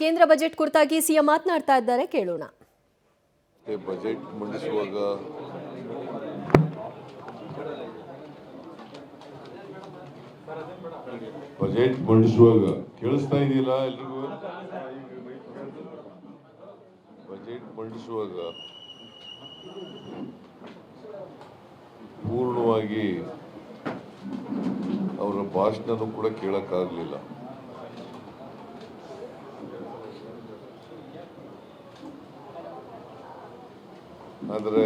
ಕೇಂದ್ರ ಬಜೆಟ್ ಕುರಿತಾಗಿ ಸಿಎಂ ಮಾತನಾಡ್ತಾ ಇದ್ದಾರೆ, ಕೇಳೋಣ. ಬಜೆಟ್ ಮಂಡಿಸುವಾಗ ಕೇಳಿಸ್ತಾ ಇದೆಯಲ್ಲ ಎಲ್ರಿಗೂ? ಬಜೆಟ್ ಮಂಡಿಸುವಾಗ ಪೂರ್ಣವಾಗಿ ಅವರ ಭಾಷಣನೂ ಕೂಡ ಕೇಳಕ್ಕಾಗಲಿಲ್ಲ. ಆದರೆ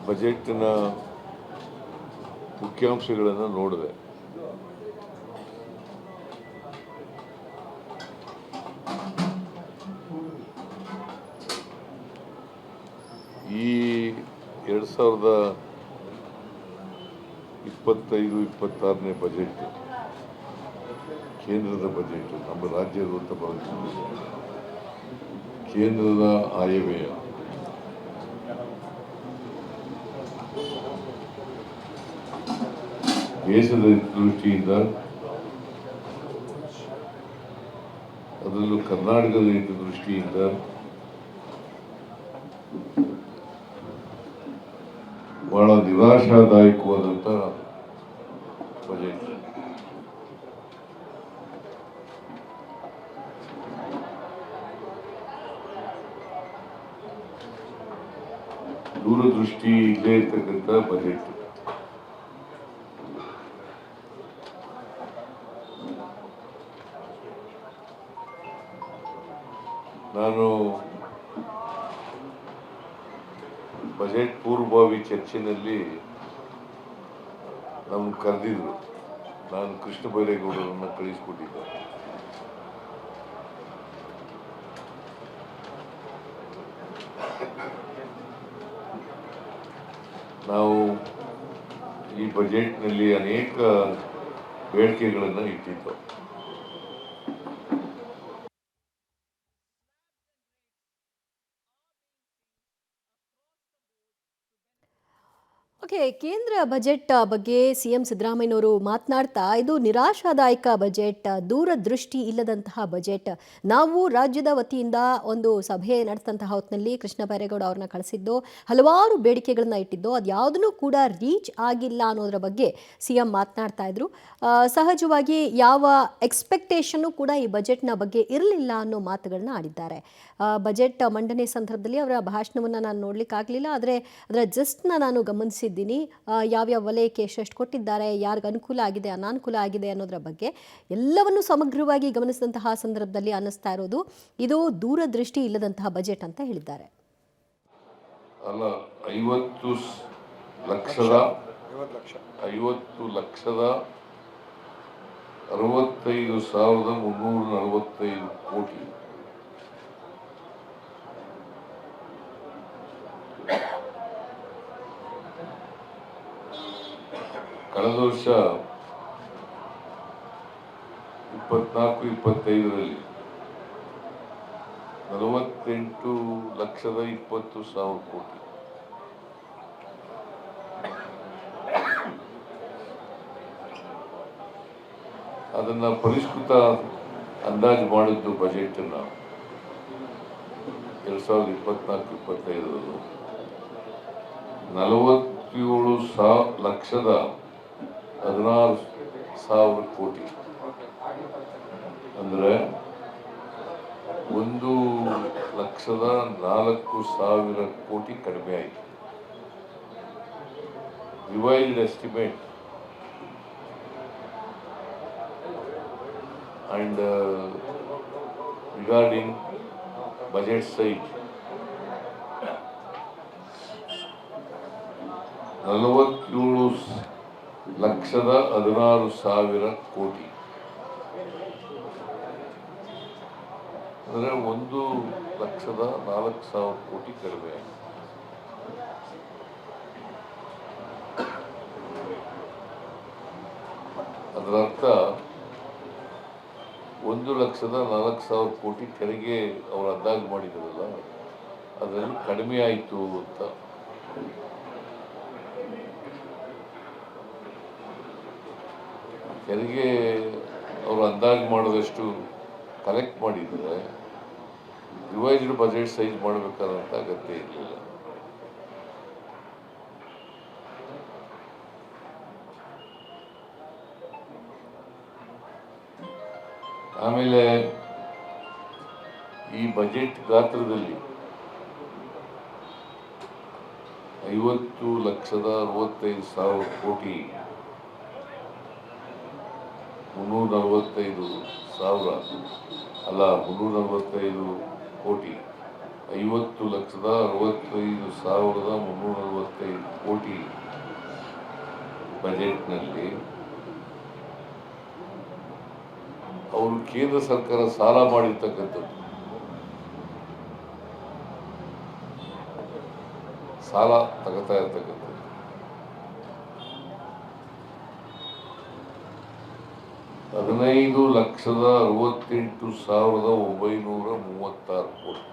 ಬಜೆಟ್ನ ಮುಖ್ಯಾಂಶಗಳನ್ನು ನೋಡಿದೆ. ಈ 2025-26ನೇ ಬಜೆಟ್ ಕೇಂದ್ರದ ಬಜೆಟ್, ನಮ್ಮ ರಾಜ್ಯದ ಕೇಂದ್ರದ ಆಯವ್ಯಯ ದೇಶದ ದೃಷ್ಟಿಯಿಂದ, ಅದರಲ್ಲೂ ಕರ್ನಾಟಕದ ದೃಷ್ಟಿಯಿಂದ ಬಹಳ ನಿರಾಶಾದಾಯಕವಾದಂಥ ಬಜೆಟ್. ದೂರದೃಷ್ಟಿ ಇಲ್ಲೇ ಇರ್ತಕ್ಕಂಥ ಬಜೆಟ್. ನಾನು ಬಜೆಟ್ ಪೂರ್ವಭಾವಿ ಚರ್ಚೆಯಲ್ಲಿ ನಮ್ಗೆ ಕರೆದಿದ್ರು. ನಾನು ಕೃಷ್ಣ ಬೈರೇಗೌಡರನ್ನು ಕಳಿಸಿಕೊಟ್ಟಿದ್ದೆ. ನಾವು ಈ ಬಜೆಟ್ನಲ್ಲಿ ಅನೇಕ ಬೇಡಿಕೆಗಳನ್ನು ಇಟ್ಟಿದ್ದು. ಓಕೆ, ಕೇಂದ್ರ ಬಜೆಟ್ ಬಗ್ಗೆ ಸಿಎಂ ಸಿದ್ದರಾಮಯ್ಯನವರು ಮಾತನಾಡ್ತಾ, ಇದು ನಿರಾಶಾದಾಯಕ ಬಜೆಟ್, ದೂರದೃಷ್ಟಿ ಇಲ್ಲದಂತಹ ಬಜೆಟ್. ನಾವು ರಾಜ್ಯದ ವತಿಯಿಂದ ಒಂದು ಸಭೆ ನಡೆಸಿದಂತಹ ಹೊತ್ತಿನಲ್ಲಿ ಕೃಷ್ಣ ಬೈರೇಗೌಡ ಅವ್ರನ್ನ ಕಳಿಸಿದ್ದು, ಹಲವಾರು ಬೇಡಿಕೆಗಳನ್ನ ಇಟ್ಟಿದ್ದು, ಅದು ಯಾವುದನ್ನು ಕೂಡ ರೀಚ್ ಆಗಿಲ್ಲ ಅನ್ನೋದರ ಬಗ್ಗೆ ಸಿಎಂ ಮಾತನಾಡ್ತಾ ಇದ್ರು. ಸಹಜವಾಗಿ ಯಾವ ಎಕ್ಸ್ಪೆಕ್ಟೇಷನ್ನು ಕೂಡ ಈ ಬಜೆಟ್ನ ಬಗ್ಗೆ ಇರಲಿಲ್ಲ ಅನ್ನೋ ಮಾತುಗಳನ್ನ ಆಡಿದ್ದಾರೆ. ಬಜೆಟ್ ಮಂಡನೆ ಸಂದರ್ಭದಲ್ಲಿ ಅವರ ಭಾಷಣವನ್ನು ನಾನು ನೋಡ್ಲಿಕ್ಕಾಗಲಿಲ್ಲ, ಆದರೆ ಅದರ ಜಸ್ಟ್ನ ನಾನು ಗಮನಿಸಿದ್ದೀನಿ. ಯಾವ್ಯಾವ ವಲಯಕ್ಕೆ ಎಷ್ಟೆಷ್ಟು ಕೊಟ್ಟಿದ್ದಾರೆ, ಯಾರಿಗೆ ಅನುಕೂಲ ಆಗಿದೆ, ಅನಾನುಕೂಲ ಆಗಿದೆ ಅನ್ನೋದರ ಬಗ್ಗೆ ಎಲ್ಲವನ್ನು ಸಮಗ್ರವಾಗಿ ಗಮನಿಸಿದಂತಹ ಸಂದರ್ಭದಲ್ಲಿ ಅನ್ನಿಸ್ತಾ ಇರೋದು, ಇದು ದೂರದೃಷ್ಟಿ ಇಲ್ಲದಂತಹ ಬಜೆಟ್ ಅಂತ ಹೇಳಿದ್ದಾರೆ. ಅಲ್ಲ, 50 ಲಕ್ಷದ 65,345 ಕೋಟಿ. ಕಳೆದ ವರ್ಷ 24-25ರಲ್ಲಿ 48,20,000 ಕೋಟಿ. ಅದನ್ನ ಪರಿಷ್ಕೃತ ಅಂದಾಜು ಮಾಡಿದ್ದು ಬಜೆಟ್ ಅನ್ನ 2024-25ರಲ್ಲಿ 47,16,000 ಕೋಟಿ. ಅಂದ್ರೆ 1,04,000 ಕೋಟಿ ಕಡಿಮೆ ಆಯಿತು. Revised estimate and regarding budget side, 47,16,000 ಕೋಟಿ. ಅಂದರೆ 1,04,000 ಕೋಟಿ ಕಡಿಮೆ ಆಗಿದೆ. ಅದರರ್ಥ 1,04,000 ಕೋಟಿ ತೆರಿಗೆ ಅವರು ಅಂದಾಜು ಮಾಡಿದ್ರಲ್ಲ, ಅದರಲ್ಲಿ ಕಡಿಮೆ ಆಯಿತು ಅಂತ. ತೆರಿಗೆ ಅವರು ಅಂದಾಜು ಮಾಡಿದಷ್ಟು ಕಲೆಕ್ಟ್ ಮಾಡಿದರೆ ರಿವೈಸ್ಡ್ ಬಜೆಟ್ ಸೈಜ್ ಮಾಡಬೇಕಾದಂಥ ಅಗತ್ಯ ಇರಲಿಲ್ಲ. ಆಮೇಲೆ ಈ ಬಜೆಟ್ ಗಾತ್ರದಲ್ಲಿ 50,65,000 ಕೋಟಿ 345,000 ಅಲ್ಲ 345 ಕೋಟಿ 50,65,345 ಕೋಟಿ ಬಜೆಟ್ನಲ್ಲಿ ಅವರು ಕೇಂದ್ರ ಸರ್ಕಾರ ಸಾಲ ಮಾಡಿರ್ತಕ್ಕಂಥದ್ದು, ಸಾಲ ತಗೋತಾ ಇರ್ತಕ್ಕಂಥದ್ದು 15,68,936 ಕೋಟಿ.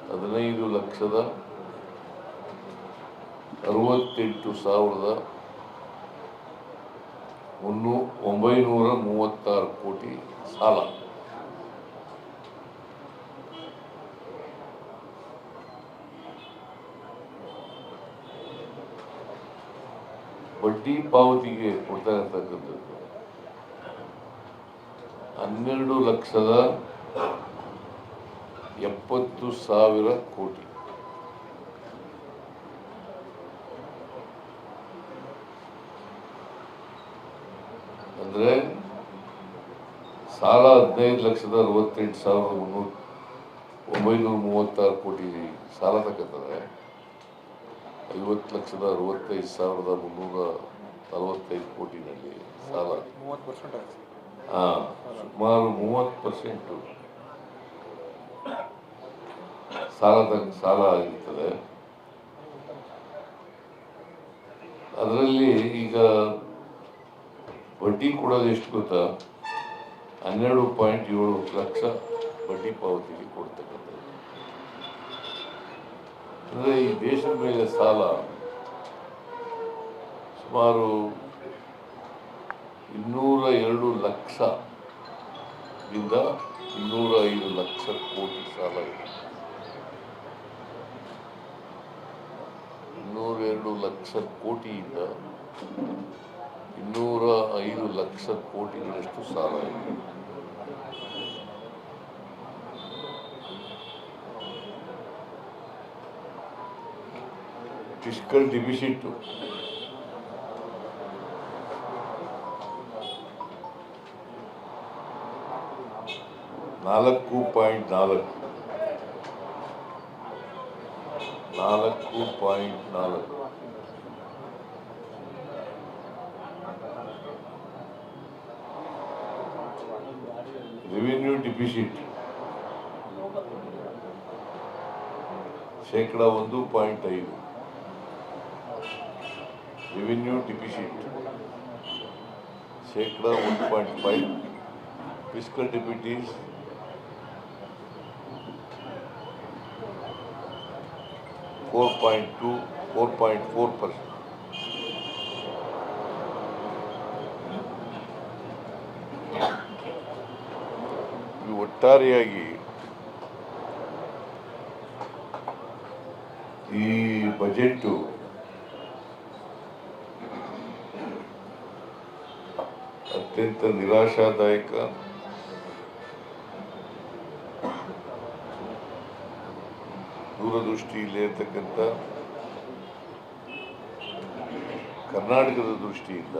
15,68,936 ಕೋಟಿ ಸಾಲ. ಬಡ್ಡಿ ಪಾವತಿಗೆ ಕೊಡ್ತಾ ಇರ್ತಕ್ಕಂಥದ್ದು 12,70,000 ಕೋಟಿ. ಅಂದರೆ ಸಾಲ 15,68,936 ಕೋಟಿ ಸಾಲ ತಗೋತಾರೆ. 50,65,345 ಕೋಟಿನಲ್ಲಿ ಸಾಲ, ಸುಮಾರು 30% ಸಾಲ ಇರ್ತದೆ. ಅದರಲ್ಲಿ ಈಗ ಬಡ್ಡಿ ಕೊಡೋದು ಎಷ್ಟು ಗೊತ್ತಾ? 12.7 ಲಕ್ಷ ಬಡ್ಡಿ ಪಾವತಿಗೆ ಕೊಡ್ತಕ್ಕಂಥದ್ದು. ಅಂದರೆ ಈ ದೇಶದ ಮೇಲೆ ಸಾಲ ಸುಮಾರು 202 ಲಕ್ಷದಿಂದ 205 ಲಕ್ಷ ಕೋಟಿ ಸಾಲ ಇದೆ. 202 ಲಕ್ಷ ಕೋಟಿಯಿಂದ 205 ಲಕ್ಷ ಕೋಟಿಗಳಷ್ಟು ಸಾಲ ಇದೆ. Fiscal deficit 4.4. Revenue deficit 1.5%. Revenue deficit 1.5%. Fiscal deficit 4.4%. ಈ ಒಟ್ಟಾರೆಯಾಗಿ ಈ ಬಜೆಟ್ ಅತ್ಯಂತ ನಿರಾಶಾದಾಯಕ, ದೂರದೃಷ್ಟಿ ಇರ್ತಕ್ಕಂಥ, ಕರ್ನಾಟಕದ ದೃಷ್ಟಿಯಿಂದ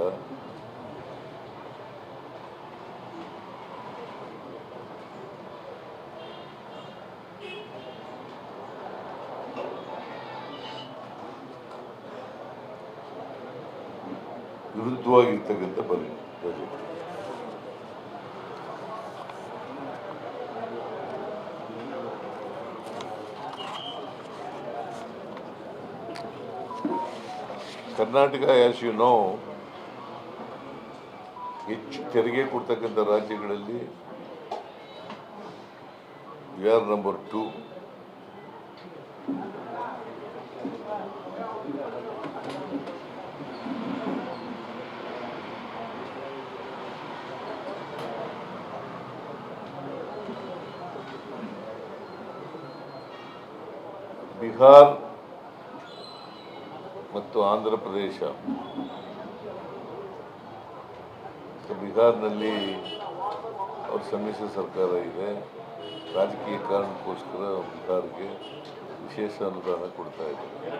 ವಿರುದ್ಧವಾಗಿರ್ತಕ್ಕಂಥ budget. Karnataka, as you know, ಹೆಚ್ಚು ತೆರಿಗೆ ಕೊಡ್ತಕ್ಕಂಥ ರಾಜ್ಯಗಳಲ್ಲಿ ವಿ ಆರ್ ನಂಬರ್ 2. ಬಿಹಾರ್ ಮತ್ತು ಆಂಧ್ರ ಪ್ರದೇಶ, ಬಿಹಾರ್ನಲ್ಲಿ ಅವ್ರ ಸಮ್ಮಿಶ್ರ ಸರ್ಕಾರ ಇದೆ. ರಾಜಕೀಯ ಕಾರಣಕ್ಕೋಸ್ಕರ ಬಿಹಾರ್ಗೆ ವಿಶೇಷ ಅನುದಾನ ಕೊಡ್ತಾ ಇದ್ದಾರೆ.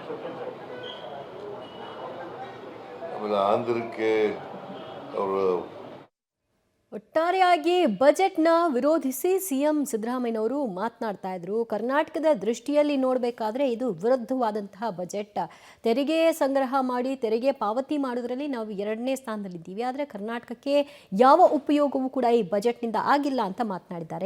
ಆಮೇಲೆ ಆಂಧ್ರಕ್ಕೆ ಅವರು ಒಟ್ಟಾರೆಯಾಗಿ ಬಜೆಟ್ನ ವಿರೋಧಿಸಿ ಸಿಎಂ ಸಿದ್ದರಾಮಯ್ಯನವರು ಮಾತನಾಡ್ತಾ ಇದ್ರು. ಕರ್ನಾಟಕದ ದೃಷ್ಟಿಯಲ್ಲಿ ನೋಡಬೇಕಾದ್ರೆ ಇದು ವಿರುದ್ಧವಾದಂತಹ ಬಜೆಟ್. ತೆರಿಗೆ ಸಂಗ್ರಹ ಮಾಡಿ ತೆರಿಗೆ ಪಾವತಿ ಮಾಡೋದ್ರಲ್ಲಿ ನಾವು 2ನೇ ಸ್ಥಾನದಲ್ಲಿದ್ದೀವಿ. ಆದರೆ ಕರ್ನಾಟಕಕ್ಕೆ ಯಾವ ಉಪಯೋಗವೂ ಕೂಡ ಈ ಬಜೆಟ್ನಿಂದ ಆಗಿಲ್ಲ ಅಂತ ಮಾತನಾಡಿದ್ದಾರೆ.